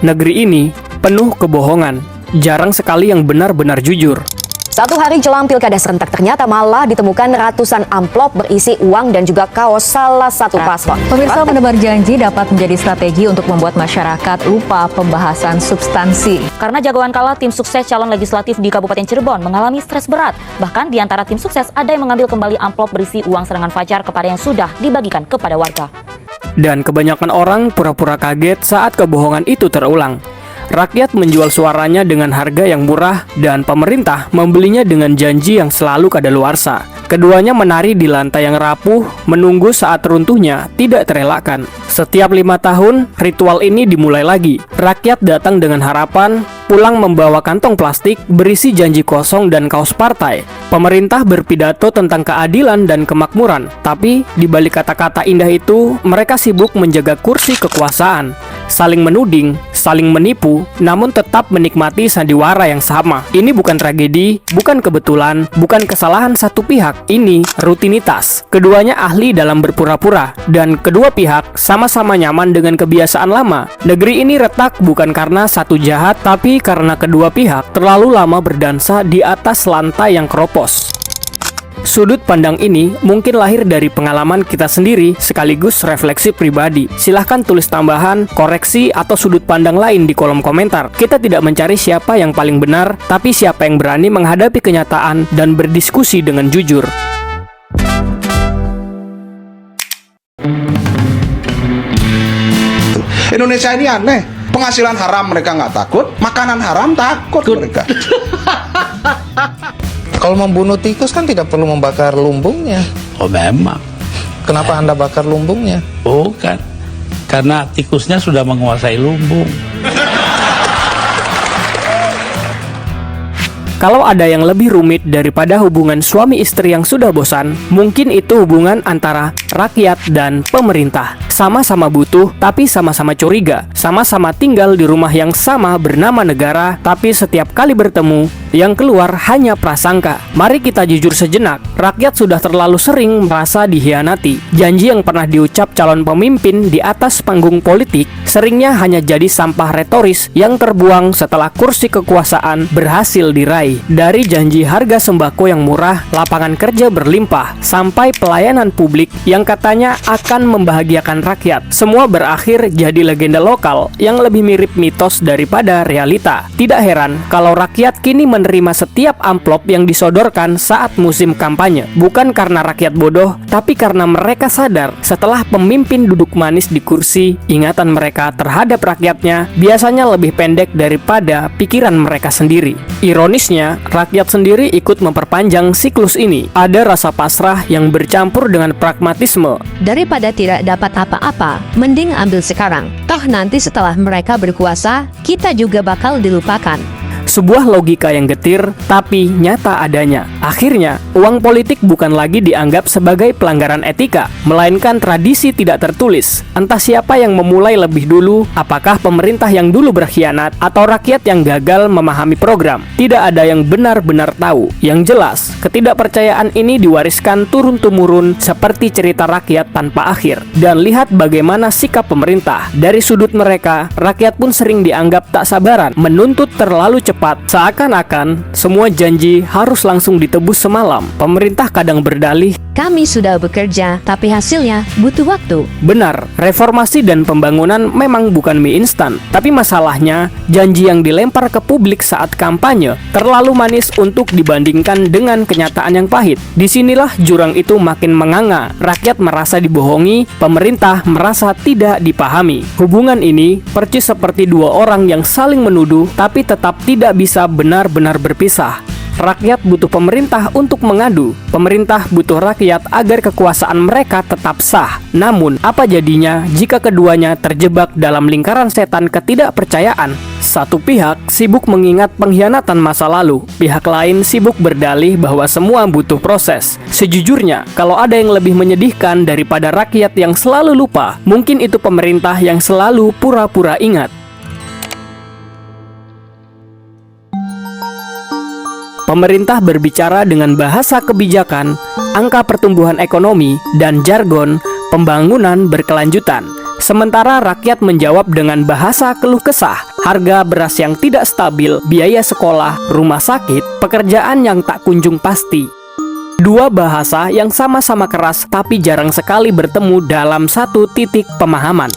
Negeri ini penuh kebohongan. Jarang sekali yang benar-benar jujur. Satu hari jelang pilkada serentak ternyata malah ditemukan ratusan amplop berisi uang dan juga kaos salah satu paslon. Pemirsa, menebar janji dapat menjadi strategi untuk membuat masyarakat lupa pembahasan substansi. Karena jagoan kalah, tim sukses calon legislatif di Kabupaten Cirebon mengalami stres berat. Bahkan di antara tim sukses ada yang mengambil kembali amplop berisi uang serangan fajar kepada yang sudah dibagikan kepada warga. Dan kebanyakan orang pura-pura kaget saat kebohongan itu terulang. Rakyat menjual suaranya dengan harga yang murah dan pemerintah membelinya dengan janji yang selalu kadaluarsa. Keduanya menari di lantai yang rapuh, menunggu saat runtuhnya tidak terelakkan. Setiap 5 tahun, ritual ini dimulai lagi. Rakyat datang dengan harapan, pulang membawa kantong plastik berisi janji kosong dan kaos partai. Pemerintah berpidato tentang keadilan dan kemakmuran, tapi di balik kata-kata indah itu, mereka sibuk menjaga kursi kekuasaan. Saling menuding, saling menipu, namun tetap menikmati sandiwara yang sama. Ini bukan tragedi, bukan kebetulan, bukan kesalahan satu pihak. Ini rutinitas. Keduanya ahli dalam berpura-pura, dan kedua pihak sama-sama nyaman dengan kebiasaan lama. Negeri ini retak bukan karena satu jahat, tapi karena kedua pihak terlalu lama berdansa di atas lantai yang keropos. Sudut pandang ini mungkin lahir dari pengalaman kita sendiri sekaligus refleksi pribadi. Silahkan tulis tambahan, koreksi, atau sudut pandang lain di kolom komentar. Kita tidak mencari siapa yang paling benar, tapi siapa yang berani menghadapi kenyataan dan berdiskusi dengan jujur. Indonesia ini aneh. Penghasilan haram mereka nggak takut, makanan haram takut mereka. Kalau membunuh tikus kan tidak perlu membakar lumbungnya. Oh memang. Kenapa Anda bakar lumbungnya? Bukan. Karena tikusnya sudah menguasai lumbung. Kalau ada yang lebih rumit daripada hubungan suami istri yang sudah bosan, mungkin itu hubungan antara rakyat dan pemerintah. Sama-sama butuh, tapi sama-sama curiga. Sama-sama tinggal di rumah yang sama bernama negara, tapi setiap kali bertemu, yang keluar hanya prasangka. Mari kita jujur sejenak, rakyat sudah terlalu sering merasa dihianati. Janji yang pernah diucap calon pemimpin di atas panggung politik, seringnya hanya jadi sampah retoris yang terbuang setelah kursi kekuasaan berhasil diraih. Dari janji harga sembako yang murah, lapangan kerja berlimpah, sampai pelayanan publik yang katanya akan membahagiakan rakyat, semua berakhir jadi legenda lokal yang lebih mirip mitos daripada realita. Tidak heran kalau rakyat kini menerima setiap amplop yang disodorkan saat musim kampanye, bukan karena rakyat bodoh, tapi karena mereka sadar setelah pemimpin duduk manis di kursi, ingatan mereka terhadap rakyatnya biasanya lebih pendek daripada pikiran mereka sendiri. Ironisnya, rakyat sendiri ikut memperpanjang siklus ini. Ada rasa pasrah yang bercampur dengan pragmatisme. Daripada tidak dapat apa-apa, mending ambil sekarang. Toh nanti setelah mereka berkuasa, kita juga bakal dilupakan. Sebuah logika yang getir, tapi nyata adanya. Akhirnya, uang politik bukan lagi dianggap sebagai pelanggaran etika, melainkan tradisi tidak tertulis. Entah siapa yang memulai lebih dulu, apakah pemerintah yang dulu berkhianat, atau rakyat yang gagal memahami program. Tidak ada yang benar-benar tahu. Yang jelas, ketidakpercayaan ini diwariskan turun-temurun seperti cerita rakyat tanpa akhir. Dan lihat bagaimana sikap pemerintah. Dari sudut mereka, rakyat pun sering dianggap tak sabaran, menuntut terlalu cepat. Seakan-akan semua janji harus langsung ditebus semalam. Pemerintah kadang berdalih, Kami sudah bekerja, tapi hasilnya butuh waktu. benar, reformasi dan pembangunan memang bukan mie instan. Tapi masalahnya, janji yang dilempar ke publik saat kampanye terlalu manis untuk dibandingkan dengan kenyataan yang pahit. Disinilah jurang itu makin menganga. Rakyat merasa dibohongi, pemerintah merasa tidak dipahami. Hubungan ini percis seperti dua orang yang saling menuduh, tapi tetap tidak bisa benar-benar berpisah. Rakyat butuh pemerintah untuk mengadu. Pemerintah butuh rakyat agar kekuasaan mereka tetap sah. Namun, apa jadinya jika keduanya terjebak dalam lingkaran setan ketidakpercayaan? Satu pihak sibuk mengingat pengkhianatan masa lalu, pihak lain sibuk berdalih bahwa semua butuh proses. Sejujurnya, kalau ada yang lebih menyedihkan daripada rakyat yang selalu lupa, mungkin itu pemerintah yang selalu pura-pura ingat. Pemerintah berbicara dengan bahasa kebijakan, angka pertumbuhan ekonomi, dan jargon, pembangunan berkelanjutan. Sementara rakyat menjawab dengan bahasa keluh kesah, harga beras yang tidak stabil, biaya sekolah, rumah sakit, pekerjaan yang tak kunjung pasti. Dua bahasa yang sama-sama keras tapi jarang sekali bertemu dalam satu titik pemahaman.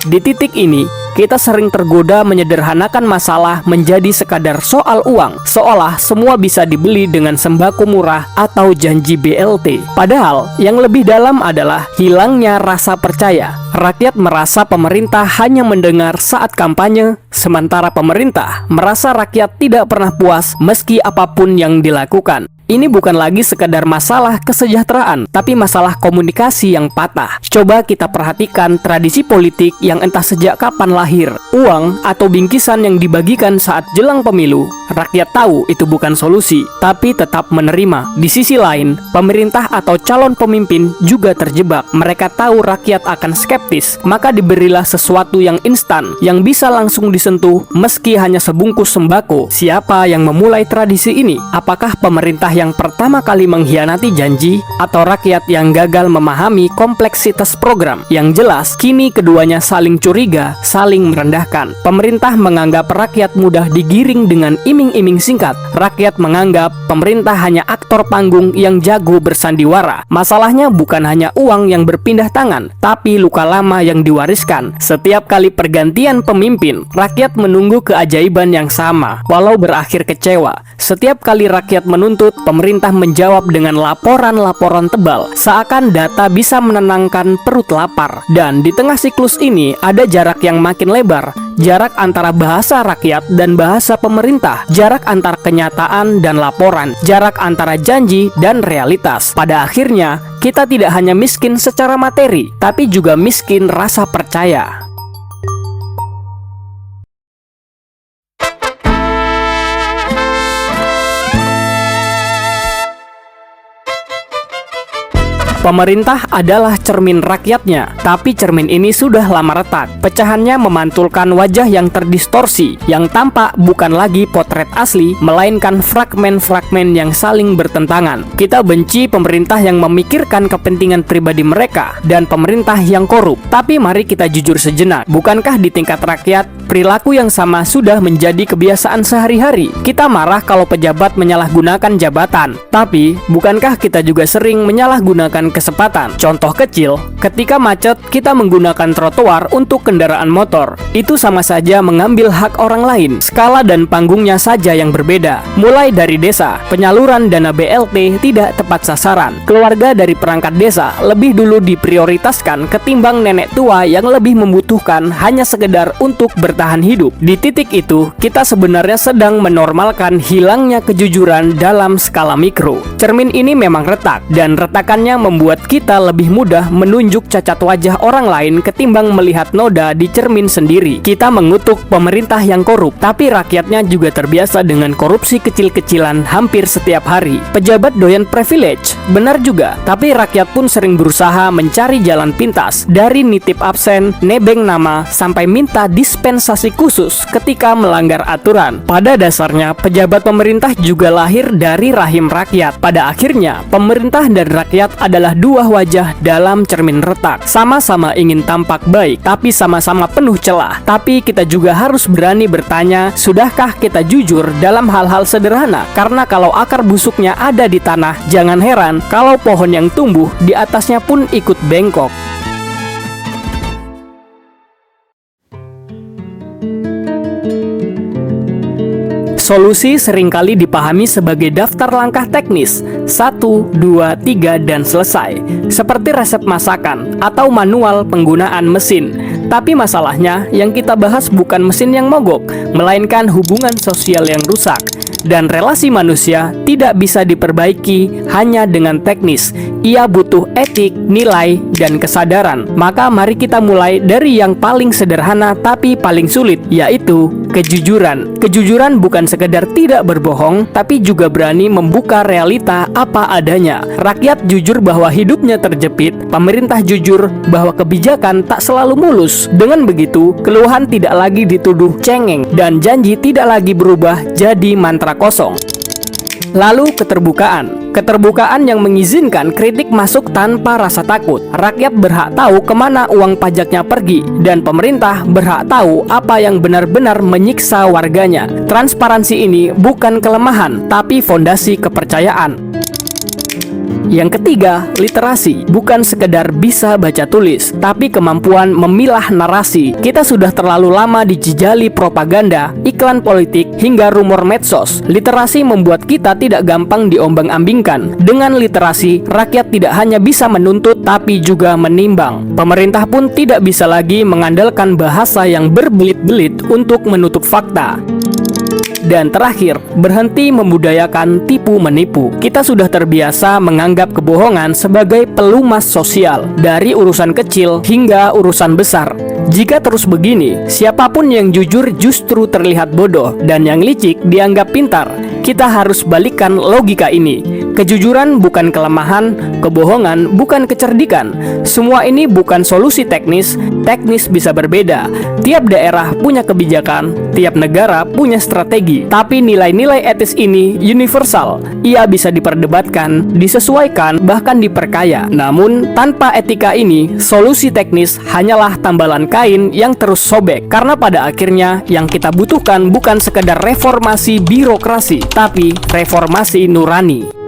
Di titik ini, kita sering tergoda menyederhanakan masalah menjadi sekadar soal uang, seolah semua bisa dibeli dengan sembako murah atau janji BLT. Padahal, yang lebih dalam adalah hilangnya rasa percaya. Rakyat merasa pemerintah hanya mendengar saat kampanye, sementara pemerintah merasa rakyat tidak pernah puas meski apapun yang dilakukan. Ini bukan lagi sekadar masalah kesejahteraan, tapi masalah komunikasi yang patah. Coba kita perhatikan tradisi politik yang entah sejak kapan lahir. Uang atau bingkisan yang dibagikan saat jelang pemilu, rakyat tahu itu bukan solusi, tapi tetap menerima. Di sisi lain, pemerintah atau calon pemimpin juga terjebak. Mereka tahu rakyat akan skeptis, maka diberilah sesuatu yang instan, yang bisa langsung disentuh meski hanya sebungkus sembako. Siapa yang memulai tradisi ini? Apakah pemerintah yang pertama kali mengkhianati janji atau rakyat yang gagal memahami kompleksitas program? Yang jelas, kini keduanya saling curiga, saling merendahkan. Pemerintah menganggap rakyat mudah digiring dengan iming-iming singkat. Rakyat menganggap pemerintah hanya aktor panggung yang jago bersandiwara. Masalahnya bukan hanya uang yang berpindah tangan, tapi luka lama yang diwariskan. Setiap kali pergantian pemimpin, rakyat menunggu keajaiban yang sama, walau berakhir kecewa. Setiap kali rakyat menuntut, pemerintah menjawab dengan laporan-laporan tebal, seakan data bisa menenangkan perut lapar. Dan di tengah siklus ini, ada jarak yang makin lebar. Jarak antara bahasa rakyat dan bahasa pemerintah, jarak antara kenyataan dan laporan, jarak antara janji dan realitas. Pada akhirnya, kita tidak hanya miskin secara materi, tapi juga miskin rasa percaya. Pemerintah adalah cermin rakyatnya, tapi cermin ini sudah lama retak. Pecahannya memantulkan wajah yang terdistorsi, yang tampak bukan lagi potret asli, melainkan fragmen-fragmen yang saling bertentangan. Kita benci pemerintah yang memikirkan kepentingan pribadi mereka, dan pemerintah yang korup. Tapi mari kita jujur sejenak, bukankah di tingkat rakyat, perilaku yang sama sudah menjadi kebiasaan sehari-hari? Kita marah kalau pejabat menyalahgunakan jabatan, tapi bukankah kita juga sering menyalahgunakan kesempatan? Contoh kecil, ketika macet kita menggunakan trotoar untuk kendaraan motor. Itu sama saja mengambil hak orang lain. Skala dan panggungnya saja yang berbeda. Mulai dari desa, penyaluran dana BLT tidak tepat sasaran. Keluarga dari perangkat desa lebih dulu diprioritaskan ketimbang nenek tua yang lebih membutuhkan hanya sekedar untuk bertahan hidup. Di titik itu, kita sebenarnya sedang menormalkan hilangnya kejujuran dalam skala mikro. Cermin ini memang retak, dan retakannya membuat kita lebih mudah menunjuk cacat wajah orang lain ketimbang melihat noda di cermin sendiri. Kita mengutuk pemerintah yang korup, tapi rakyatnya juga terbiasa dengan korupsi kecil-kecilan hampir setiap hari. Pejabat doyan privilege, benar juga, tapi rakyat pun sering berusaha mencari jalan pintas, dari nitip absen, nebeng nama, sampai minta dispensasi khusus ketika melanggar aturan. Pada dasarnya, pejabat pemerintah juga lahir dari rahim rakyat. Pada akhirnya, pemerintah dan rakyat adalah dua wajah dalam cermin retak. Sama-sama ingin tampak baik, tapi sama-sama penuh celah. Tapi kita juga harus berani bertanya, sudahkah kita jujur dalam hal-hal sederhana? Karena kalau akar busuknya ada di tanah, jangan heran kalau pohon yang tumbuh di atasnya pun ikut bengkok. Solusi seringkali dipahami sebagai daftar langkah teknis, 1, 2, 3, dan selesai. Seperti resep masakan atau manual penggunaan mesin. Tapi masalahnya, yang kita bahas bukan mesin yang mogok, melainkan hubungan sosial yang rusak. Dan relasi manusia tidak bisa diperbaiki hanya dengan teknis. Ia butuh etik, nilai, dan kesadaran. Maka mari kita mulai dari yang paling sederhana tapi paling sulit, yaitu kejujuran. Kejujuran bukan sekedar tidak berbohong, tapi juga berani membuka realita apa adanya. Rakyat jujur bahwa hidupnya terjepit, pemerintah jujur bahwa kebijakan tak selalu mulus. Dengan begitu, keluhan tidak lagi dituduh cengeng, dan janji tidak lagi berubah jadi mantra kosong. Lalu keterbukaan. Keterbukaan yang mengizinkan kritik masuk tanpa rasa takut. Rakyat berhak tahu kemana uang pajaknya pergi, dan pemerintah berhak tahu apa yang benar-benar menyiksa warganya. Transparansi ini bukan kelemahan, tapi fondasi kepercayaan. Yang ketiga, literasi. Bukan sekedar bisa baca tulis, tapi kemampuan memilah narasi. Kita sudah terlalu lama dijejali propaganda, iklan politik, hingga rumor medsos. Literasi membuat kita tidak gampang diombang-ambingkan. Dengan literasi, rakyat tidak hanya bisa menuntut, tapi juga menimbang. Pemerintah pun tidak bisa lagi mengandalkan bahasa yang berbelit-belit untuk menutup fakta. Dan terakhir, berhenti membudayakan tipu-menipu. Kita sudah terbiasa menganggap kebohongan sebagai pelumas sosial, dari urusan kecil hingga urusan besar. Jika terus begini, siapapun yang jujur justru terlihat bodoh, dan yang licik dianggap pintar. Kita harus balikkan logika ini. Kejujuran bukan kelemahan, kebohongan bukan kecerdikan. Semua ini bukan solusi teknis bisa berbeda. Tiap daerah punya kebijakan, tiap negara punya strategi. Tapi nilai-nilai etis ini universal. Ia bisa diperdebatkan, disesuaikan, bahkan diperkaya. Namun, tanpa etika ini, solusi teknis hanyalah tambalan kain yang terus sobek. Karena pada akhirnya, yang kita butuhkan bukan sekedar reformasi birokrasi, tapi reformasi nurani.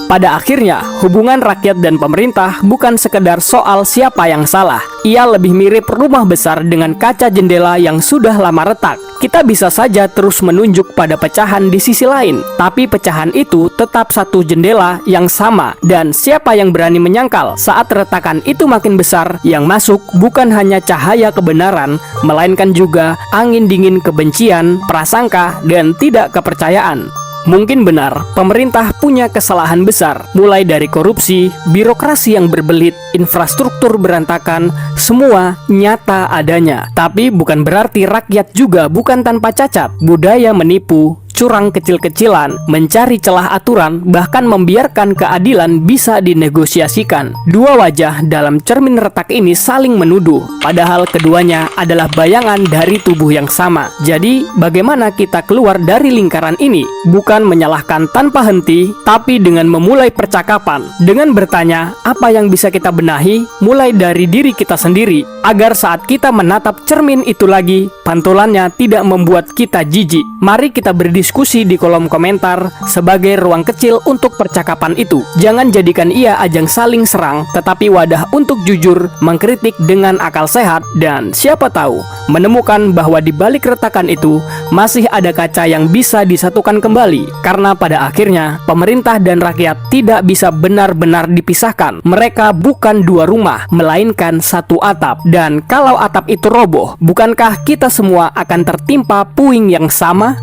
Pada akhirnya, hubungan rakyat dan pemerintah bukan sekedar soal siapa yang salah. Ia lebih mirip rumah besar dengan kaca jendela yang sudah lama retak. Kita bisa saja terus menunjuk pada pecahan di sisi lain, tapi pecahan itu tetap satu jendela yang sama. Dan siapa yang berani menyangkal saat retakan itu makin besar, yang masuk bukan hanya cahaya kebenaran, melainkan juga angin dingin kebencian, prasangka, dan tidak kepercayaan. Mungkin benar, pemerintah punya kesalahan besar, mulai dari korupsi, birokrasi yang berbelit, infrastruktur berantakan, semua nyata adanya. Tapi bukan berarti rakyat juga bukan tanpa cacat. Budaya menipu, curang kecil-kecilan, mencari celah aturan, bahkan membiarkan keadilan bisa dinegosiasikan. Dua wajah dalam cermin retak ini saling menuduh, padahal keduanya adalah bayangan dari tubuh yang sama. Jadi, bagaimana kita keluar dari lingkaran ini? Bukan menyalahkan tanpa henti, tapi dengan memulai percakapan, dengan bertanya apa yang bisa kita benahi, mulai dari diri kita sendiri, agar saat kita menatap cermin itu lagi, pantulannya tidak membuat kita jijik. Mari kita berdiskusi di kolom komentar sebagai ruang kecil untuk percakapan itu. Jangan jadikan ia ajang saling serang, tetapi wadah untuk jujur, mengkritik dengan akal sehat, dan siapa tahu menemukan bahwa di balik retakan itu masih ada kaca yang bisa disatukan kembali. Karena pada akhirnya pemerintah dan rakyat tidak bisa benar-benar dipisahkan. Mereka bukan dua rumah, melainkan satu atap. Dan kalau atap itu roboh, bukankah kita semua akan tertimpa puing yang sama?